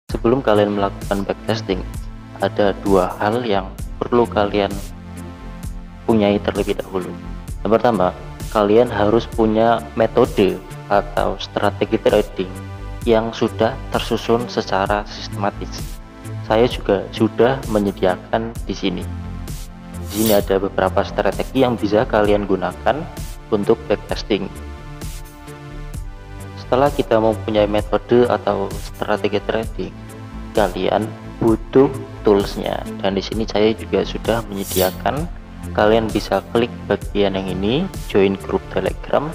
Sebelum kalian melakukan backtesting, ada dua hal yang perlu kalian punyai terlebih dahulu. Yang pertama, kalian harus punya metode atau strategi trading yang sudah tersusun secara sistematis. Saya juga sudah menyediakan di sini. Di sini ada beberapa strategi yang bisa kalian gunakan untuk backtesting. Setelah kita mempunyai metode atau strategi trading, kalian butuh toolsnya, dan di sini saya juga sudah menyediakan. Kalian bisa klik bagian yang ini, join grup Telegram.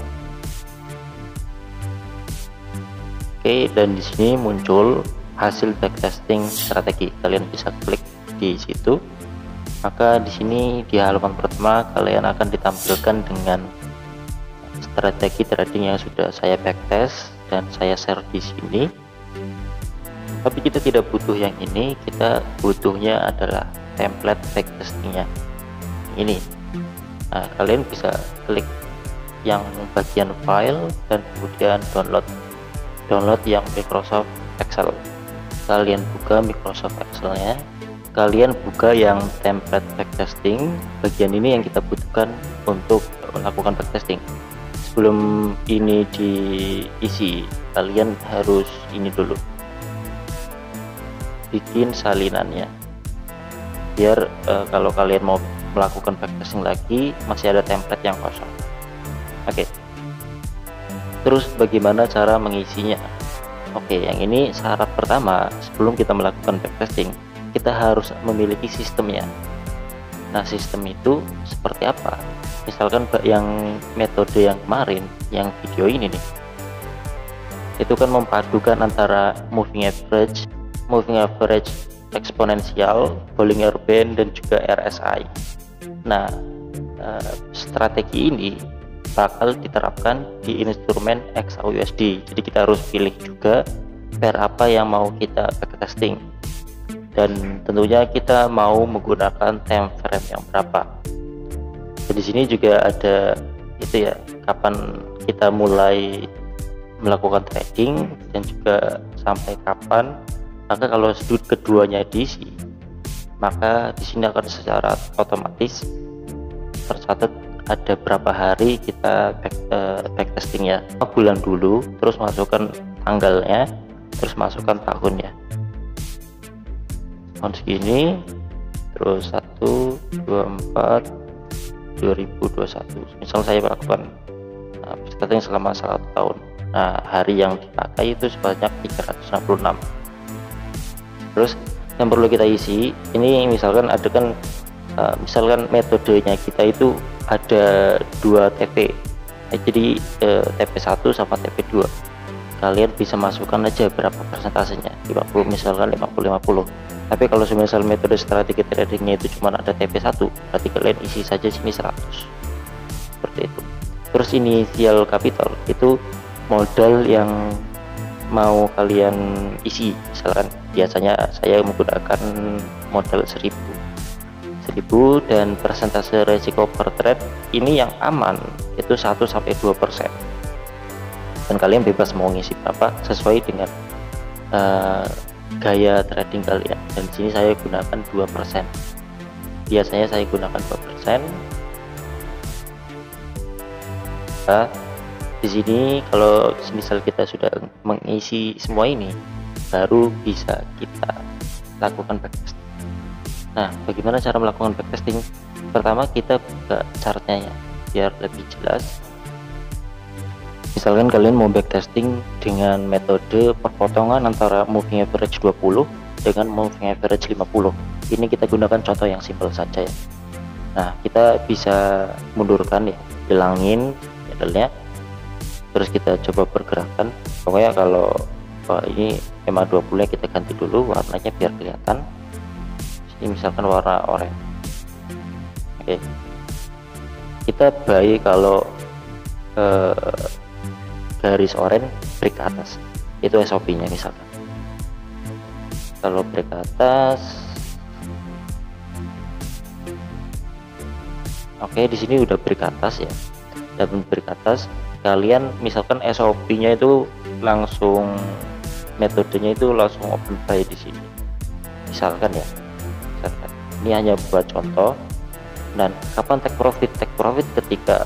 Oke, dan di sini muncul hasil backtesting strategi. Kalian bisa klik di situ. Maka di sini di halaman pertama kalian akan ditampilkan dengan strategi trading yang sudah saya backtest dan saya share di sini. Tapi kita tidak butuh yang ini, kita butuhnya adalah template backtestingnya ini. Nah, kalian bisa klik yang bagian file dan kemudian download yang Microsoft Excel. Kalian buka Microsoft Excelnya, kalian buka yang template backtesting. Bagian ini yang kita butuhkan untuk melakukan backtesting. Sebelum ini diisi, kalian harus ini dulu, bikin salinannya, biar kalau kalian mau melakukan backtesting lagi masih ada template yang kosong. Oke, terus bagaimana cara mengisinya? Oke, yang ini syarat pertama. Sebelum kita melakukan backtesting, kita harus memiliki sistemnya. Nah, sistem itu seperti apa? Misalkan yang metode yang kemarin, yang video ini nih, itu kan mempadukan antara moving average eksponensial, Bollinger Band, dan juga RSI. Nah, strategi ini bakal diterapkan di instrumen XAUUSD. Jadi kita harus pilih juga pair apa yang mau kita backtesting, dan tentunya kita mau menggunakan time frame yang berapa. Dan di sini juga ada itu ya, kapan kita mulai melakukan trading dan juga sampai kapan. Maka kalau sudut keduanya diisi, maka di sini akan secara otomatis tercatat ada berapa hari kita backtestingnya. Bulan dulu, terus masukkan tanggalnya, terus masukkan tahunnya. Tahun segini, terus 1, 2, 4 2021. Misal saya melakukan backtesting selama 1 tahun. Nah, hari yang dipakai itu sebanyak 366. Terus yang perlu kita isi ini, misalkan ada kan misalkan metodenya kita itu ada 2 TP. Jadi TP1 sama TP2. Kalian bisa masukkan aja berapa persentasenya, 50 misalkan 50-50. Tapi kalau misal metode strategi tradingnya itu cuma ada TP1, berarti kalian isi saja sini 100. Seperti itu. Terus initial capital itu modal yang mau kalian isi. Misalkan biasanya saya menggunakan modal 1000, dan persentase resiko per trade ini yang aman itu 1-2%. Dan kalian bebas mau ngisi berapa sesuai dengan gaya trading kalian. Dan di sini saya gunakan 2%. Biasanya saya gunakan 2%. Nah, di sini kalau misal kita sudah mengisi semua ini, baru bisa kita lakukan backtesting. Nah, bagaimana cara melakukan backtesting? Pertama, kita buka chartnya ya, biar lebih jelas. Misalkan kalian mau backtesting dengan metode perpotongan antara moving average 20 dengan moving average 50. Ini kita gunakan contoh yang simpel saja ya. Nah, kita bisa mundurkan ya, hilangin candlenya, terus kita coba pergerakan. Pokoknya kalau ini memang 20 nya kita ganti dulu warnanya biar kelihatan. Ini misalkan warna oranye. Oke, kita buy kalau garis oranye break ke atas, itu SOP nya. Misalkan kalau break ke atas, oke, di sini udah break ke atas ya. Dan break ke atas, kalian misalkan SOP nya itu langsung metodenya itu langsung open buy di sini. Misalkan ya, ini hanya buat contoh. Dan kapan take profit? Take profit ketika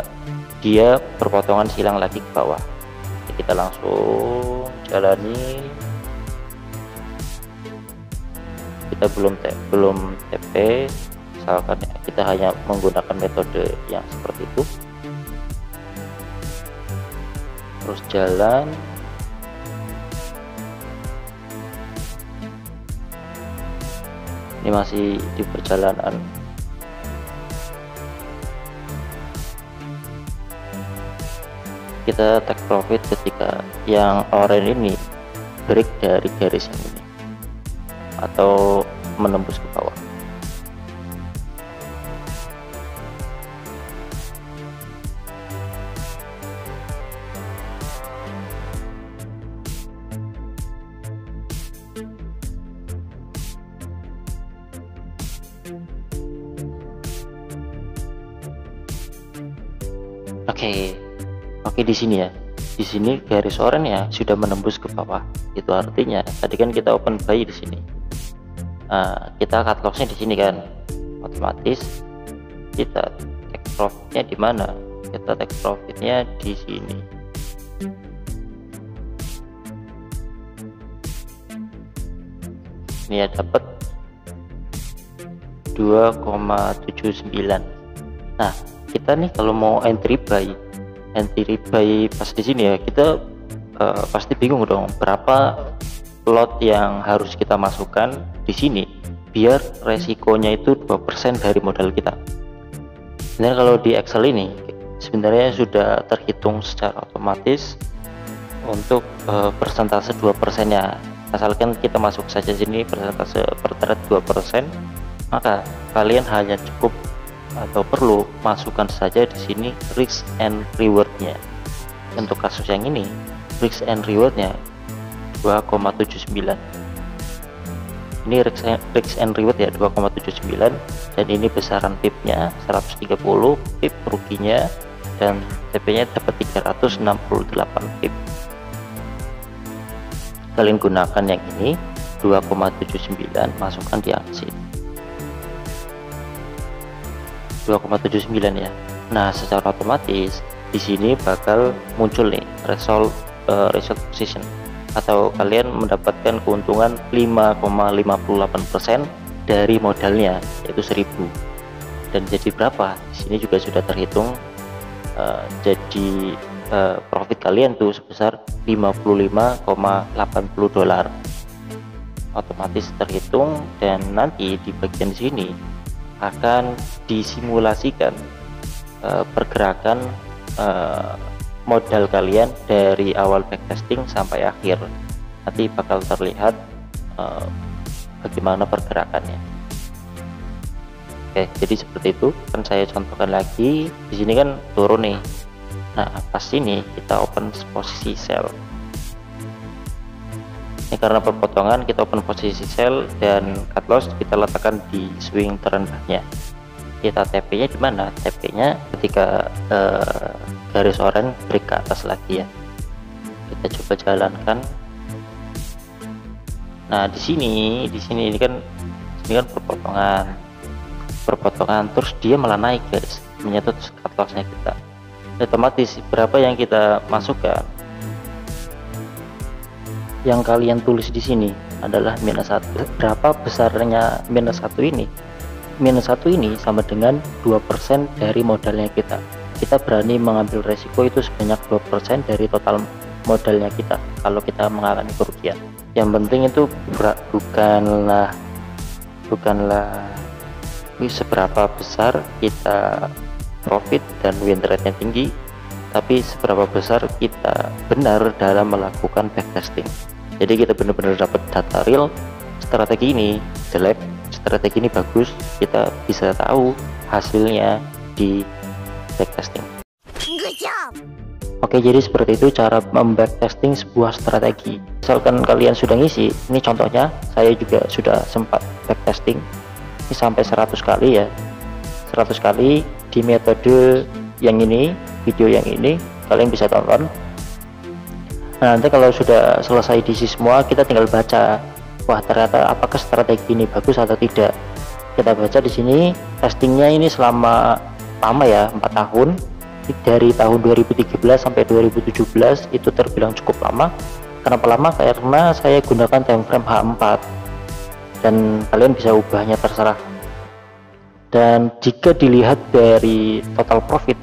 dia berpotongan silang lagi ke bawah. Jadi kita langsung jalani. Kita belum TP, misalkan ya, kita hanya menggunakan metode yang seperti itu. Terus jalan. Ini masih di perjalanan. Kita take profit ketika yang orange ini break dari garis yang ini atau menembus ke bawah. Oke, di sini ya. Di sini garis oranye ya sudah menembus ke bawah. Itu artinya tadi kan kita open buy di sini. Kita cut lossnya di sini kan. Otomatis kita take profitnya di mana? Kita take profitnya di sini. Ini ya dapat 2,79. Nah, kita nih kalau mau entry buy pas di sini ya, kita pasti bingung dong berapa lot yang harus kita masukkan di sini biar resikonya itu 2% dari modal kita. Sebenarnya kalau di Excel ini sebenarnya sudah terhitung secara otomatis untuk persentase 2% nya. Asalkan kita masuk saja sini persentase per trade 2%, maka kalian hanya cukup atau perlu masukkan saja di sini risk and rewardnya. Untuk kasus yang ini risk and rewardnya 2,79. Ini risk and reward ya 2,79, dan ini besaran pipnya 130 pip ruginya, dan TP nya dapat 368 pip. Kalian gunakan yang ini 2,79, masukkan di angka sini 2,79 ya. Nah, secara otomatis di sini bakal muncul nih result position, atau kalian mendapatkan keuntungan 5,58% dari modalnya, yaitu 1000. Dan jadi berapa? Di sini juga sudah terhitung. Jadi profit kalian tuh sebesar 55,80 dolar. Otomatis terhitung, dan nanti di bagian sini akan disimulasikan pergerakan modal kalian dari awal backtesting sampai akhir. Nanti bakal terlihat bagaimana pergerakannya. Oke, jadi seperti itu kan saya contohkan lagi. Di sini kan turun nih. Nah, pas ini kita open posisi sell. Ini karena perpotongan kita open posisi sell, dan cut loss kita letakkan di swing terendahnya. Kita TP nya di mana? TP nya ketika garis oranye break ke atas lagi ya. Kita coba jalankan. Nah, di sini ini kan perpotongan terus dia malah naik guys, menyentuh cut lossnya kita. Otomatis berapa yang kita masukkan, yang kalian tulis di sini adalah -1. Berapa besarnya -1 ini? -1 ini sama dengan 2% dari modalnya kita. Kita berani mengambil resiko itu sebanyak 2% dari total modalnya kita kalau kita mengalami kerugian. Yang penting itu bukanlah seberapa besar kita profit dan win rate-nya tinggi, tapi seberapa besar kita benar dalam melakukan backtesting. Jadi kita benar-benar dapat data real. Strategi ini jelek, strategi ini bagus, kita bisa tahu hasilnya di backtesting. Oke, jadi seperti itu cara membacktesting sebuah strategi. Misalkan kalian sudah ngisi, ini contohnya saya juga sudah sempat backtesting ini sampai 100 kali ya, 100 kali di metode yang ini, video yang ini kalian bisa tonton. Nah, nanti kalau sudah selesai diisi semua, kita tinggal baca, wah ternyata apakah strategi ini bagus atau tidak. Kita baca di sini testingnya ini selama lama ya, 4 tahun, dari tahun 2013 sampai 2017, itu terbilang cukup lama. Kenapa lama? Karena saya gunakan time frame H4, dan kalian bisa ubahnya terserah. Dan jika dilihat dari total profit,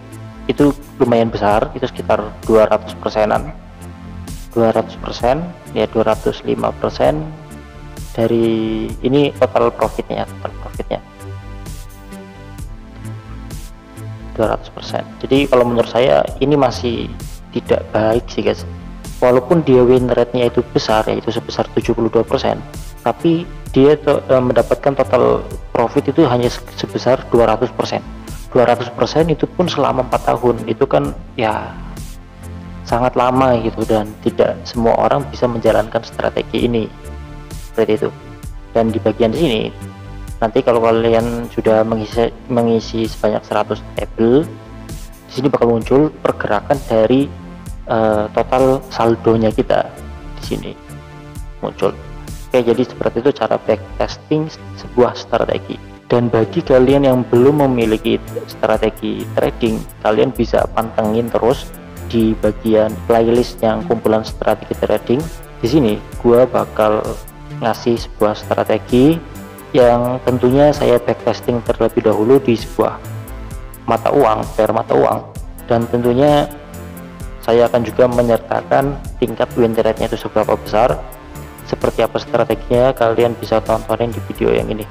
itu lumayan besar, itu sekitar 200%an, 200% ya, 205% dari ini total profitnya 200%. Jadi kalau menurut saya ini masih tidak baik sih guys, walaupun dia win rate-nya itu besar, yaitu sebesar 72%, tapi dia mendapatkan total profit itu hanya sebesar 200%. 200% itu pun selama 4 tahun, itu kan ya sangat lama gitu, dan tidak semua orang bisa menjalankan strategi ini seperti itu. Dan di bagian sini nanti kalau kalian sudah mengisi sebanyak 100 table, di sini bakal muncul pergerakan dari total saldonya kita di sini muncul. Oke, jadi seperti itu cara backtesting sebuah strategi. Dan bagi kalian yang belum memiliki strategi trading, kalian bisa pantengin terus di bagian playlist yang kumpulan strategi trading. Di sini gua bakal ngasih sebuah strategi yang tentunya saya backtesting terlebih dahulu di sebuah mata uang, pair mata uang, dan tentunya saya akan juga menyertakan tingkat win rate-nya itu seberapa besar. Seperti apa strateginya, kalian bisa tontonin di video yang ini.